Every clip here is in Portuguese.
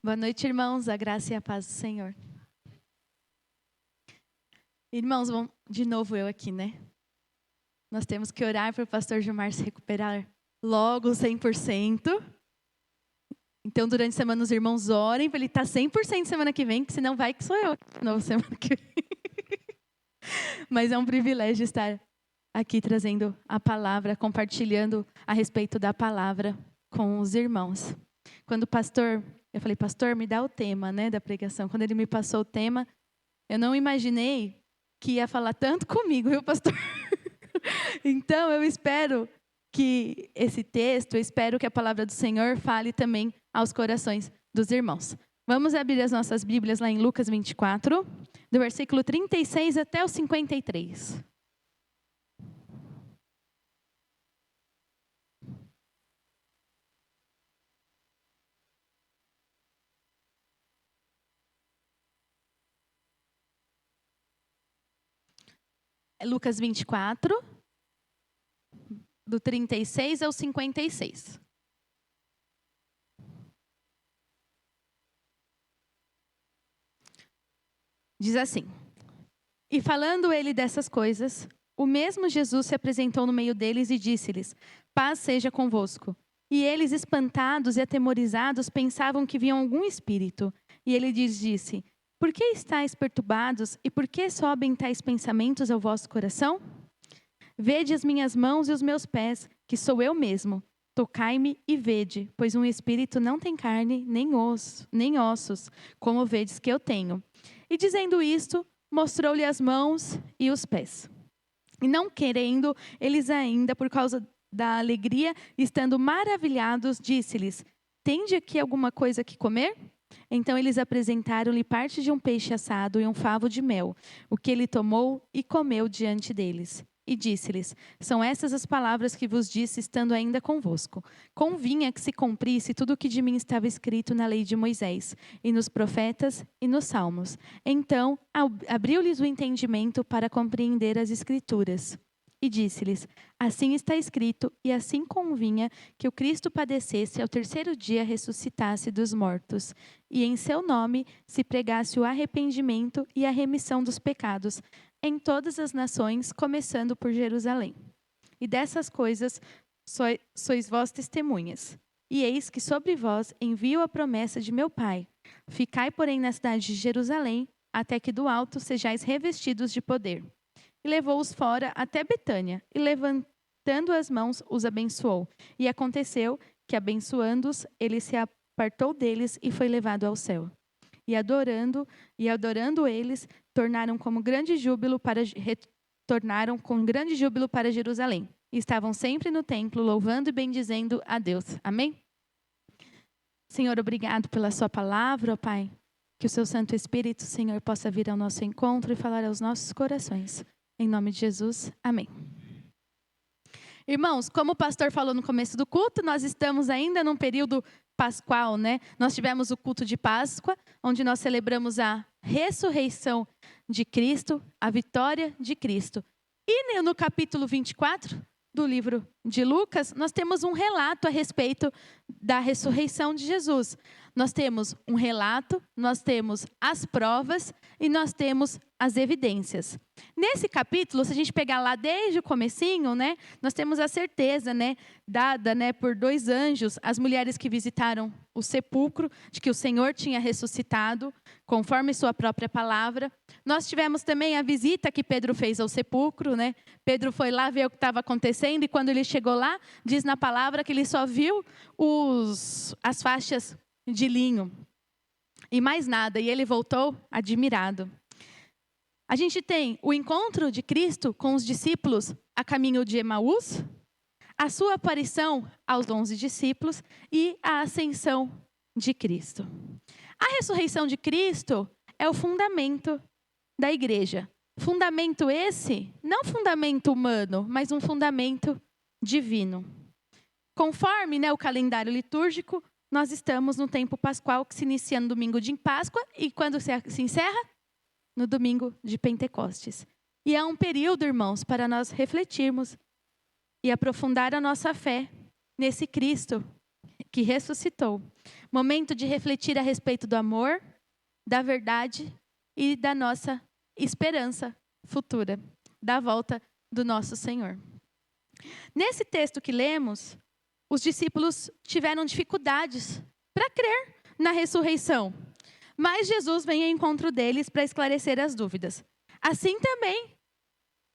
Boa noite, irmãos. A graça e a paz do Senhor. Irmãos, de novo eu aqui, né? Nós temos que orar para o pastor Gilmar se recuperar logo 100%. Então, durante a semana, os irmãos orem para ele estar 100% semana que vem, que senão vai que sou eu de novo semana que vem. Mas é um privilégio estar aqui trazendo a palavra, compartilhando a respeito da palavra com os irmãos. Quando o pastor... Eu falei, pastor, me dá o tema, né, da pregação. Quando ele me passou o tema, eu não imaginei que ia falar tanto comigo, viu, pastor? Então, eu espero que esse texto, eu espero que a palavra do Senhor fale também aos corações dos irmãos. Vamos abrir as nossas Bíblias lá em Lucas 24, do versículo 36 até o 53. Lucas 24, do 36 ao 56. Diz assim: E falando ele dessas coisas, o mesmo Jesus se apresentou no meio deles e disse-lhes: Paz seja convosco. E eles, espantados e atemorizados, pensavam que viam algum espírito. E ele lhes disse: Por que estáis perturbados e por que sobem tais pensamentos ao vosso coração? Vede as minhas mãos e os meus pés, que sou eu mesmo. Tocai-me e vede, pois um espírito não tem carne nem ossos, como vedes que eu tenho. E dizendo isto, mostrou-lhe as mãos e os pés. E não querendo, eles ainda, por causa da alegria, estando maravilhados, disse-lhes: Tende aqui alguma coisa que comer? Então eles apresentaram-lhe parte de um peixe assado e um favo de mel, o que ele tomou e comeu diante deles. E disse-lhes: São estas as palavras que vos disse, estando ainda convosco. Convinha que se cumprisse tudo o que de mim estava escrito na lei de Moisés, e nos profetas, e nos salmos. Então abriu-lhes o entendimento para compreender as Escrituras. E disse-lhes: Assim está escrito, e assim convinha que o Cristo padecesse e ao terceiro dia ressuscitasse dos mortos, e em seu nome se pregasse o arrependimento e a remissão dos pecados em todas as nações, começando por Jerusalém. E dessas coisas sois vós testemunhas. E eis que sobre vós envio a promessa de meu Pai. Ficai, porém, na cidade de Jerusalém, até que do alto sejais revestidos de poder. E levou-os fora até Betânia, e levantando as mãos, os abençoou. E aconteceu que, abençoando-os, ele se apartou deles e foi levado ao céu. E adorando eles, retornaram com grande júbilo para Jerusalém. E estavam sempre no templo, louvando e bendizendo a Deus. Amém? Senhor, obrigado pela sua palavra, ó Pai. Que o seu Santo Espírito, Senhor, possa vir ao nosso encontro e falar aos nossos corações. Em nome de Jesus, amém. Irmãos, como o pastor falou no começo do culto, nós estamos ainda num período pascual, né? Nós tivemos o culto de Páscoa, onde nós celebramos a ressurreição de Cristo, a vitória de Cristo. E no capítulo 24 do livro de Lucas, nós temos um relato a respeito da ressurreição de Jesus. Nós temos um relato, nós temos as provas e nós temos as evidências. Nesse capítulo, se a gente pegar lá desde o comecinho, né, nós temos a certeza, né, dada, né, por 2 anjos, as mulheres que visitaram o sepulcro, de que o Senhor tinha ressuscitado, conforme sua própria palavra. Nós tivemos também a visita que Pedro fez ao sepulcro, né? Pedro foi lá ver o que estava acontecendo e quando ele chegou lá, diz na palavra que ele só viu as faixas de linho e mais nada, e ele voltou admirado. A gente tem o encontro de Cristo com os discípulos a caminho de Emaús, a sua aparição aos 11 discípulos e a ascensão de Cristo. A ressurreição de Cristo é o fundamento da igreja. Fundamento esse, não fundamento humano, mas um fundamento divino. Conforme, né, o calendário litúrgico, nós estamos no tempo pascual que se inicia no domingo de Páscoa e quando se encerra? No domingo de Pentecostes. E é um período, irmãos, para nós refletirmos e aprofundar a nossa fé nesse Cristo que ressuscitou. Momento de refletir a respeito do amor, da verdade e da nossa esperança futura, da volta do nosso Senhor. Nesse texto que lemos, os discípulos tiveram dificuldades para crer na ressurreição, mas Jesus vem ao encontro deles para esclarecer as dúvidas. Assim também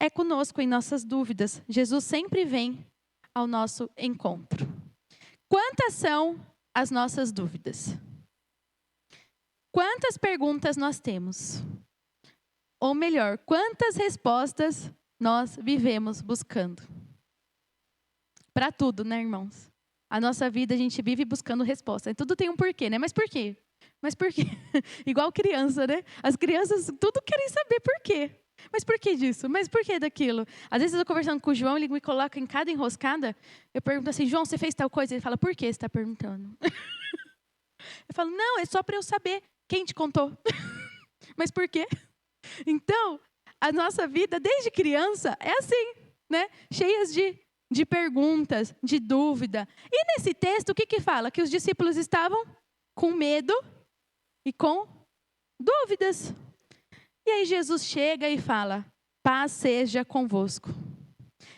é conosco em nossas dúvidas. Jesus sempre vem ao nosso encontro. Quantas são as nossas dúvidas? Quantas perguntas nós temos? Ou melhor, quantas respostas nós vivemos buscando? Para tudo, né, irmãos? A nossa vida a gente vive buscando resposta. Tudo tem um porquê, né? Mas por quê? Mas por quê? Igual criança, né? As crianças tudo querem saber por quê. Mas por que disso? Mas por que daquilo? Às vezes eu estou conversando com o João, ele me coloca em cada enroscada. Eu pergunto assim, João, você fez tal coisa? Ele fala, por que você está perguntando? Eu falo, não, é só para eu saber. Quem te contou? Mas por quê? Então, a nossa vida, desde criança, é assim, né? Cheias de perguntas, de dúvida. E nesse texto, o que fala? Que os discípulos estavam com medo e com dúvidas. E aí Jesus chega e fala, paz seja convosco.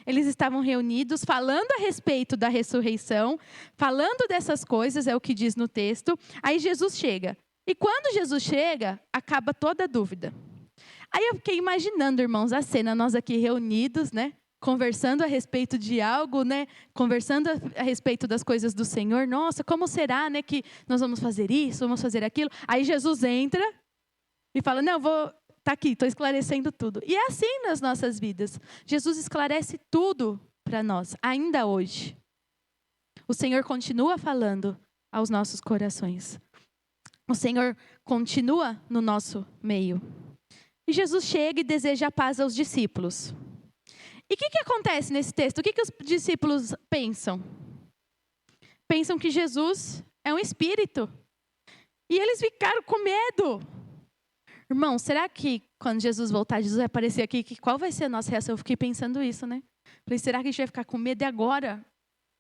Eles estavam reunidos, falando a respeito da ressurreição, falando dessas coisas, é o que diz no texto. Aí Jesus chega. E quando Jesus chega, acaba toda a dúvida. Aí eu fiquei imaginando, irmãos, a cena, nós aqui reunidos, né? Conversando a respeito de algo, né? Conversando a respeito das coisas do Senhor. Nossa, como será, né, que nós vamos fazer isso, vamos fazer aquilo? Aí Jesus entra e fala, não, tá aqui, estou esclarecendo tudo. E é assim nas nossas vidas. Jesus esclarece tudo para nós, ainda hoje. O Senhor continua falando aos nossos corações. O Senhor continua no nosso meio. E Jesus chega e deseja a paz aos discípulos. E o que acontece nesse texto? O que os discípulos pensam? Pensam que Jesus é um espírito. E eles ficaram com medo. Irmão, será que quando Jesus voltar, Jesus vai aparecer aqui, qual vai ser a nossa reação? Eu fiquei pensando isso, né? Falei, será que a gente vai ficar com medo agora?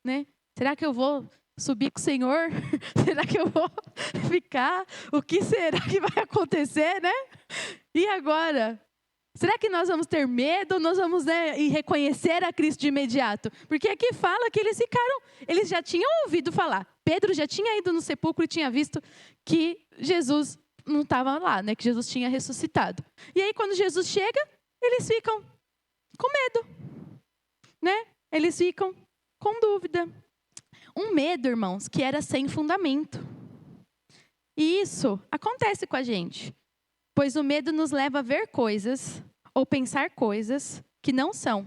Né? Será que eu vou subir com o Senhor? Será que eu vou ficar? O que será que vai acontecer, né? E agora? Será que nós vamos ter medo ou nós vamos, né, ir reconhecer a Cristo de imediato? Porque aqui fala que eles já tinham ouvido falar. Pedro já tinha ido no sepulcro e tinha visto que Jesus não estava lá, né, que Jesus tinha ressuscitado. E aí quando Jesus chega, eles ficam com medo, né? Eles ficam com dúvida. Um medo, irmãos, que era sem fundamento. E isso acontece com a gente. Pois o medo nos leva a ver coisas ou pensar coisas que não são.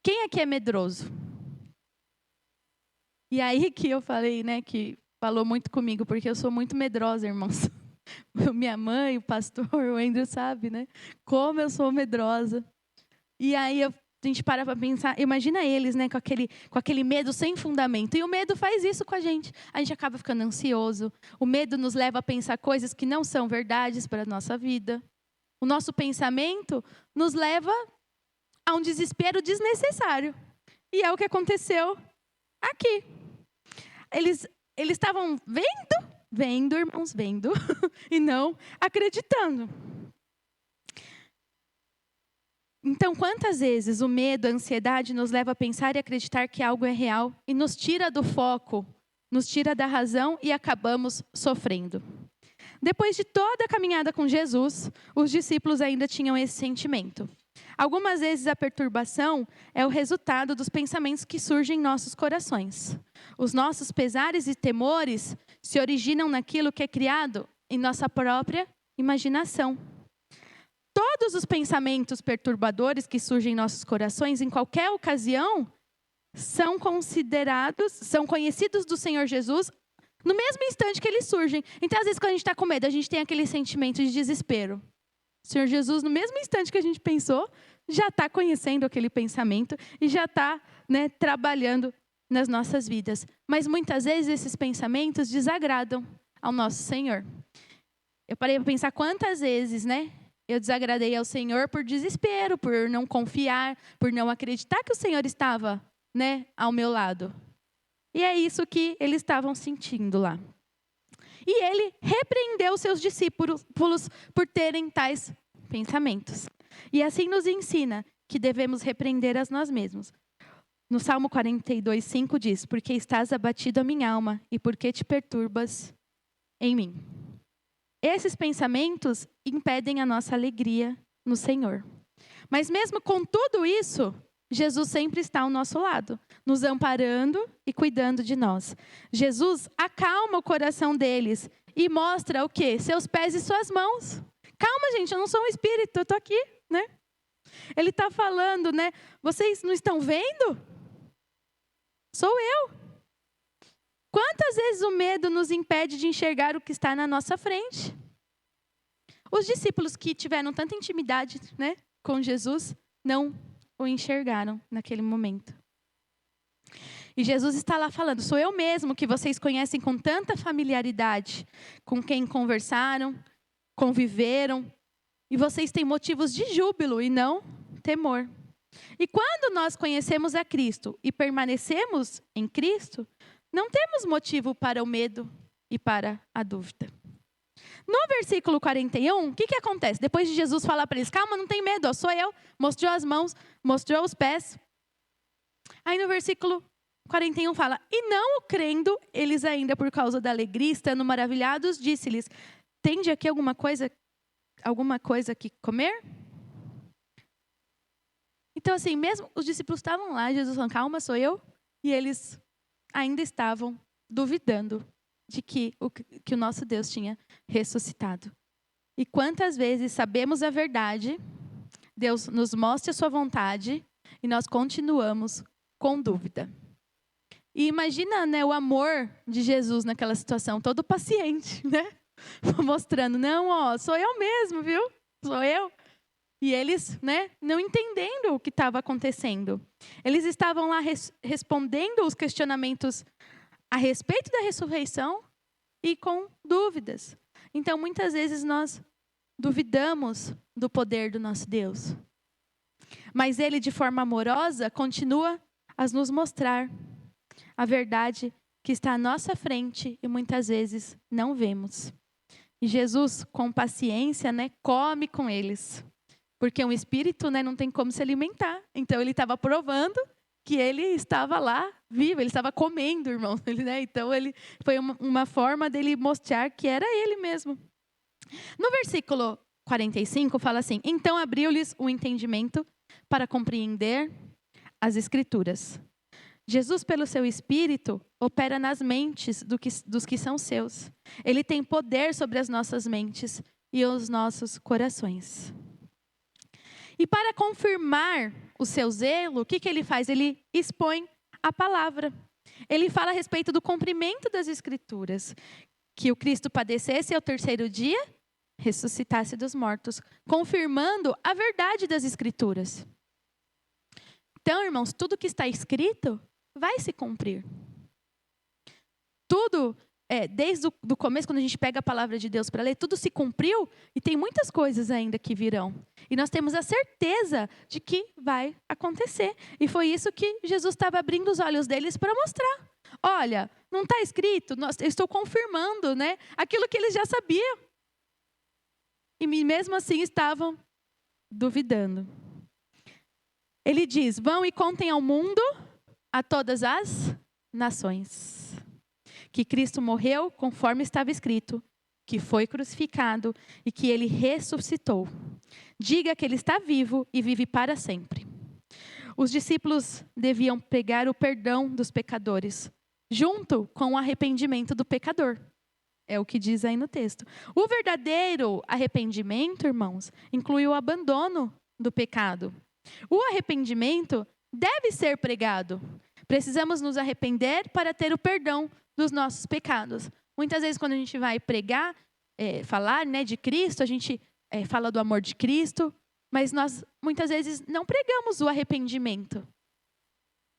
Quem aqui é medroso? E aí que eu falei, né, que falou muito comigo, porque eu sou muito medrosa, irmãos. Minha mãe, o pastor, o Andrew sabe, né, como eu sou medrosa. E aí a gente para pensar, imagina eles, né, com aquele medo sem fundamento. E o medo faz isso com a gente. A gente acaba ficando ansioso. O medo nos leva a pensar coisas que não são verdades para a nossa vida. O nosso pensamento nos leva a um desespero desnecessário. E é o que aconteceu aqui. Eles estavam vendo, irmãos, vendo, e não acreditando. Então, quantas vezes o medo, a ansiedade nos leva a pensar e acreditar que algo é real e nos tira do foco, nos tira da razão e acabamos sofrendo. Depois de toda a caminhada com Jesus, os discípulos ainda tinham esse sentimento. Algumas vezes a perturbação é o resultado dos pensamentos que surgem em nossos corações. Os nossos pesares e temores se originam naquilo que é criado em nossa própria imaginação. Todos os pensamentos perturbadores que surgem em nossos corações, em qualquer ocasião, são conhecidos do Senhor Jesus no mesmo instante que eles surgem. Então, às vezes, quando a gente está com medo, a gente tem aquele sentimento de desespero. O Senhor Jesus, no mesmo instante que a gente pensou, já está conhecendo aquele pensamento e já está, né, trabalhando nas nossas vidas. Mas muitas vezes esses pensamentos desagradam ao nosso Senhor. Eu parei para pensar quantas vezes, né, eu desagradei ao Senhor por desespero, por não confiar, por não acreditar que o Senhor estava, né, ao meu lado. E é isso que eles estavam sentindo lá. E ele repreendeu seus discípulos por terem tais pensamentos. E assim nos ensina que devemos repreender a nós mesmos. No Salmo 42:5 diz: porque estás abatido a minha alma e porque te perturbas em mim. Esses pensamentos impedem a nossa alegria no Senhor. Mas mesmo com tudo isso, Jesus sempre está ao nosso lado, nos amparando e cuidando de nós. Jesus acalma o coração deles e mostra o quê? Seus pés e suas mãos. Calma, gente, eu não sou um espírito, eu estou aqui, né? Ele está falando, né? Vocês não estão vendo? Sou eu. Quantas vezes o medo nos impede de enxergar o que está na nossa frente? Os discípulos que tiveram tanta intimidade, né, com Jesus, não o enxergaram naquele momento. E Jesus está lá falando: sou eu mesmo que vocês conhecem com tanta familiaridade, com quem conversaram, conviveram, e vocês têm motivos de júbilo e não temor. E quando nós conhecemos a Cristo e permanecemos em Cristo, não temos motivo para o medo e para a dúvida. No versículo 41, o que acontece? Depois de Jesus falar para eles: calma, não tem medo, sou eu. Mostrou as mãos, mostrou os pés. Aí no versículo 41 fala: e não o crendo, eles ainda por causa da alegria, estando maravilhados, disse-lhes: tende aqui alguma coisa que comer? Então assim, mesmo os discípulos estavam lá, Jesus falando: calma, sou eu. E eles ainda estavam duvidando de que o nosso Deus tinha ressuscitado. E quantas vezes sabemos a verdade, Deus nos mostra a sua vontade e nós continuamos com dúvida. E imagina, né, o amor de Jesus naquela situação, todo paciente, né? Mostrando: não, sou eu mesmo, viu? Sou eu. E eles, né, não entendendo o que estava acontecendo. Eles estavam lá respondendo os questionamentos a respeito da ressurreição e com dúvidas. Então, muitas vezes nós duvidamos do poder do nosso Deus. Mas Ele, de forma amorosa, continua a nos mostrar a verdade que está à nossa frente e muitas vezes não vemos. E Jesus, com paciência, né, come com eles. Porque um espírito, né, não tem como se alimentar. Então, ele estava provando que ele estava lá vivo, ele estava comendo, irmão. Né? Então, foi uma forma dele mostrar que era ele mesmo. No versículo 45, fala assim: então abriu-lhes o entendimento para compreender as Escrituras. Jesus, pelo seu Espírito, opera nas mentes dos que são seus. Ele tem poder sobre as nossas mentes e os nossos corações. E para confirmar o seu zelo, o que ele faz? Ele expõe a palavra. Ele fala a respeito do cumprimento das Escrituras. Que o Cristo padecesse e ao terceiro dia ressuscitasse dos mortos. Confirmando a verdade das Escrituras. Então, irmãos, tudo que está escrito vai se cumprir. Tudo, desde o começo, quando a gente pega a palavra de Deus para ler, tudo se cumpriu e tem muitas coisas ainda que virão. E nós temos a certeza de que vai acontecer. E foi isso que Jesus estava abrindo os olhos deles para mostrar. Olha, não está escrito, eu estou confirmando, né, aquilo que eles já sabiam. E mesmo assim estavam duvidando. Ele diz: vão e contem ao mundo, a todas as nações, que Cristo morreu conforme estava escrito, que foi crucificado e que ele ressuscitou. Diga que ele está vivo e vive para sempre. Os discípulos deviam pregar o perdão dos pecadores, junto com o arrependimento do pecador. É o que diz aí no texto. O verdadeiro arrependimento, irmãos, inclui o abandono do pecado. O arrependimento deve ser pregado. Precisamos nos arrepender para ter o perdão dos nossos pecados. Muitas vezes, quando a gente vai pregar, falar, né, de Cristo, a gente fala do amor de Cristo, mas nós muitas vezes não pregamos o arrependimento.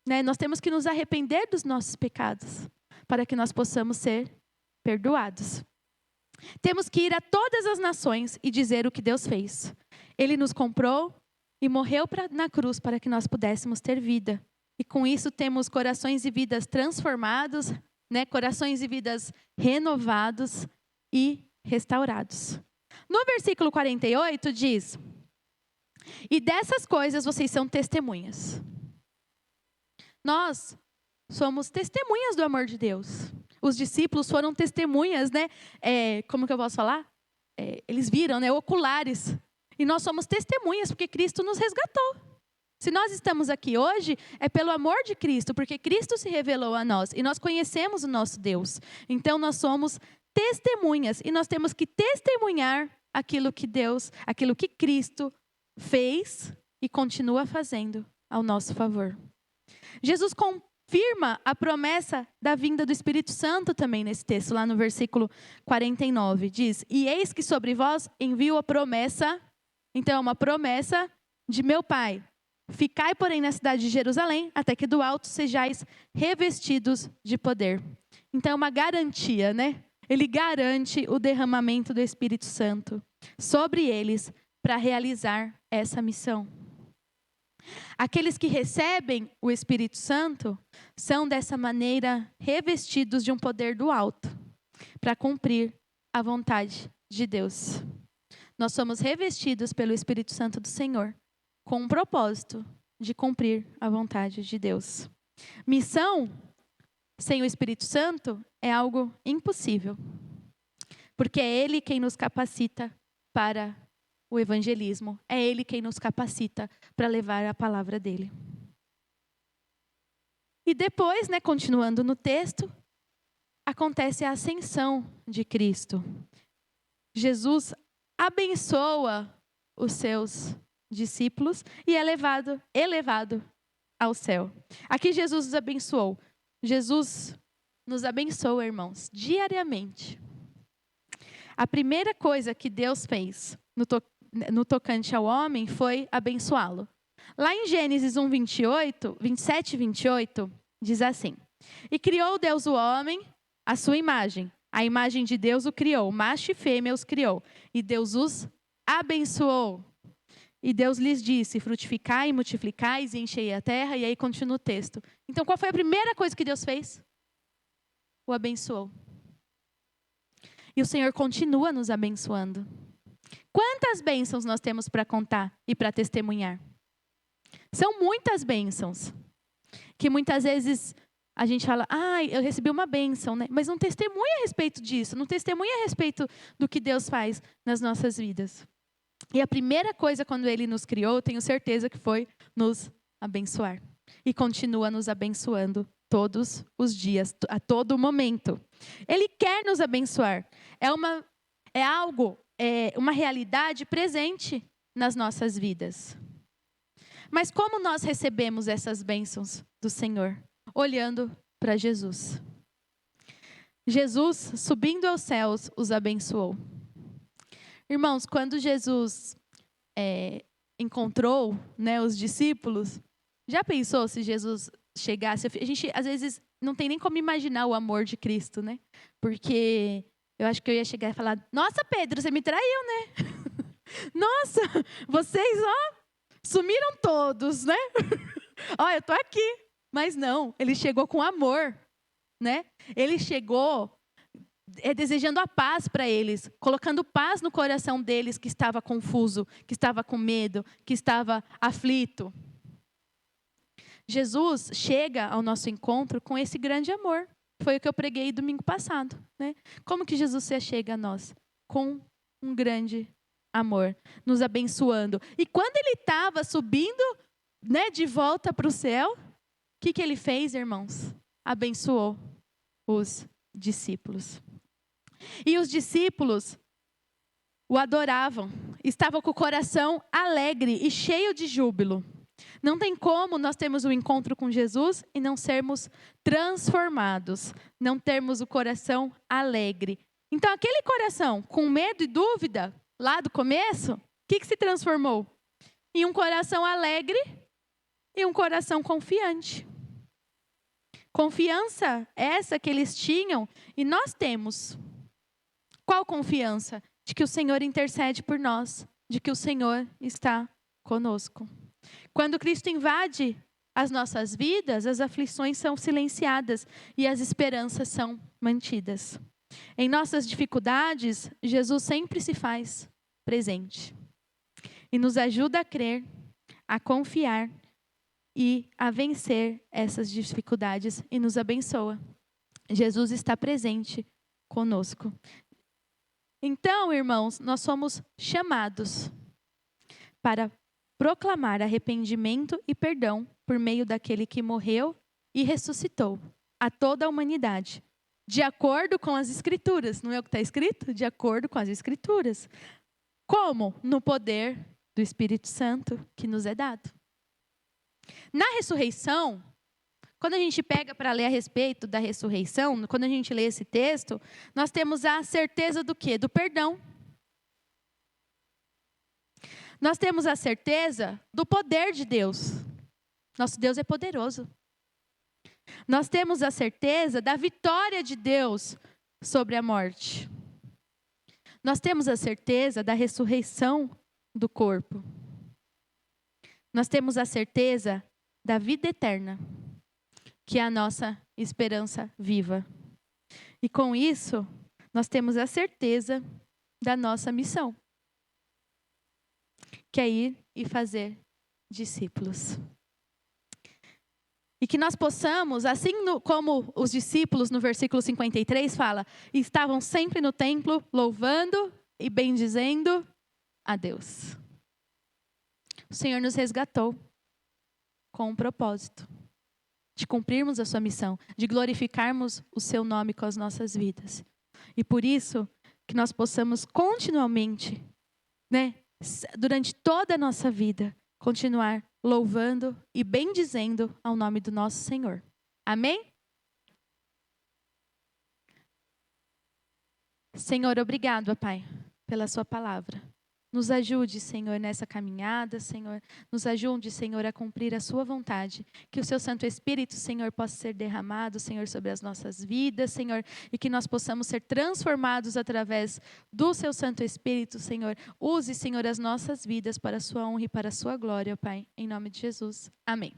Né? Nós temos que nos arrepender dos nossos pecados para que nós possamos ser perdoados. Temos que ir a todas as nações e dizer o que Deus fez. Ele nos comprou e morreu na cruz para que nós pudéssemos ter vida E com isso temos corações e vidas transformados, né? Corações e vidas renovados e restaurados. No versículo 48 diz: e dessas coisas vocês são testemunhas. Nós somos testemunhas do amor de Deus. Os discípulos foram testemunhas, né? Como que eu posso falar? Eles viram, né? Oculares. E nós somos testemunhas porque Cristo nos resgatou. Se nós estamos aqui hoje, é pelo amor de Cristo, porque Cristo se revelou a nós e nós conhecemos o nosso Deus. Então nós somos testemunhas e nós temos que testemunhar aquilo que Cristo fez e continua fazendo ao nosso favor. Jesus confirma a promessa da vinda do Espírito Santo também nesse texto, lá no versículo 49. Diz: e eis que sobre vós envio a promessa, então é uma promessa de meu Pai. Ficai, porém, na cidade de Jerusalém, até que do alto sejais revestidos de poder. Então é uma garantia, né? Ele garante o derramamento do Espírito Santo sobre eles para realizar essa missão. Aqueles que recebem o Espírito Santo são dessa maneira revestidos de um poder do alto para cumprir a vontade de Deus. Nós somos revestidos pelo Espírito Santo do Senhor com um propósito de cumprir a vontade de Deus. Missão sem o Espírito Santo é algo impossível, porque é Ele quem nos capacita para o evangelismo. É Ele quem nos capacita para levar a palavra dEle. E depois, né, continuando no texto, acontece a ascensão de Cristo. Jesus abençoa os seus discípulos e é elevado ao céu. Aqui Jesus nos abençoou. Jesus nos abençoa, irmãos, diariamente. A primeira coisa que Deus fez no tocante ao homem foi abençoá-lo. Lá em Gênesis 1, 27 e 28, diz assim: e criou Deus o homem à sua imagem. A imagem de Deus o criou, macho e fêmea os criou. E Deus os abençoou. E Deus lhes disse: frutificai, multiplicai e enchei a terra. E aí continua o texto. Então qual foi a primeira coisa que Deus fez? O abençoou. E o Senhor continua nos abençoando. Quantas bênçãos nós temos para contar e para testemunhar? São muitas bênçãos. Que muitas vezes a gente fala: eu recebi uma bênção, né? Mas não testemunha a respeito disso. Não testemunha a respeito do que Deus faz nas nossas vidas. E a primeira coisa quando Ele nos criou, tenho certeza que foi nos abençoar. E continua nos abençoando todos os dias, a todo momento. Ele quer nos abençoar. É uma realidade presente nas nossas vidas. Mas como nós recebemos essas bênçãos do Senhor? Olhando para Jesus. Jesus, subindo aos céus, os abençoou. Irmãos, quando Jesus encontrou, né, os discípulos, já pensou se Jesus chegasse? A gente, às vezes, não tem nem como imaginar o amor de Cristo, né? Porque eu acho que eu ia chegar e falar: nossa, Pedro, você me traiu, né? Nossa, vocês, sumiram todos, né? Eu tô aqui. Mas não, ele chegou com amor, né? Ele chegou desejando a paz para eles, colocando paz no coração deles que estava confuso, que estava com medo, que estava aflito. Jesus chega ao nosso encontro com esse grande amor. Foi o que eu preguei domingo passado, né? Como que Jesus se chega a nós? Com um grande amor, nos abençoando. E quando ele estava subindo, né, de volta para o céu, o que ele fez, irmãos? Abençoou os discípulos. E os discípulos o adoravam, estavam com o coração alegre e cheio de júbilo. Não tem como nós termos um encontro com Jesus e não sermos transformados, não termos o coração alegre. Então, aquele coração com medo e dúvida, lá do começo, o que se transformou? Em um coração alegre e um coração confiante. Confiança essa que eles tinham e nós temos. Qual confiança? De que o Senhor intercede por nós, de que o Senhor está conosco. Quando Cristo invade as nossas vidas, as aflições são silenciadas e as esperanças são mantidas. Em nossas dificuldades, Jesus sempre se faz presente e nos ajuda a crer, a confiar e a vencer essas dificuldades e nos abençoa. Jesus está presente conosco. Então, irmãos, nós somos chamados para proclamar arrependimento e perdão por meio daquele que morreu e ressuscitou a toda a humanidade, de acordo com as Escrituras. Não é o que está escrito? De acordo com as Escrituras. Como? No poder do Espírito Santo que nos é dado. Na ressurreição, quando a gente pega para ler a respeito da ressurreição, quando a gente lê esse texto, nós temos a certeza do quê? Do perdão. Nós temos a certeza do poder de Deus. Nosso Deus é poderoso. Nós temos a certeza da vitória de Deus sobre a morte. Nós temos a certeza da ressurreição do corpo. Nós temos a certeza da vida eterna, que é a nossa esperança viva. E com isso, nós temos a certeza da nossa missão, que é ir e fazer discípulos. E que nós possamos, assim como os discípulos no versículo 53 fala, estavam sempre no templo louvando e bendizendo a Deus. O Senhor nos resgatou com um propósito de cumprirmos a sua missão, de glorificarmos o seu nome com as nossas vidas. E por isso que nós possamos continuamente, durante toda a nossa vida, continuar louvando e bendizendo ao nome do nosso Senhor. Amém? Senhor, obrigado, Pai, pela sua palavra. Nos ajude, Senhor, nessa caminhada, Senhor. Nos ajude, Senhor, a cumprir a sua vontade. Que o seu Santo Espírito, Senhor, possa ser derramado, Senhor, sobre as nossas vidas, Senhor. E que nós possamos ser transformados através do seu Santo Espírito, Senhor. Use, Senhor, as nossas vidas para a sua honra e para a sua glória, Pai. Em nome de Jesus. Amém.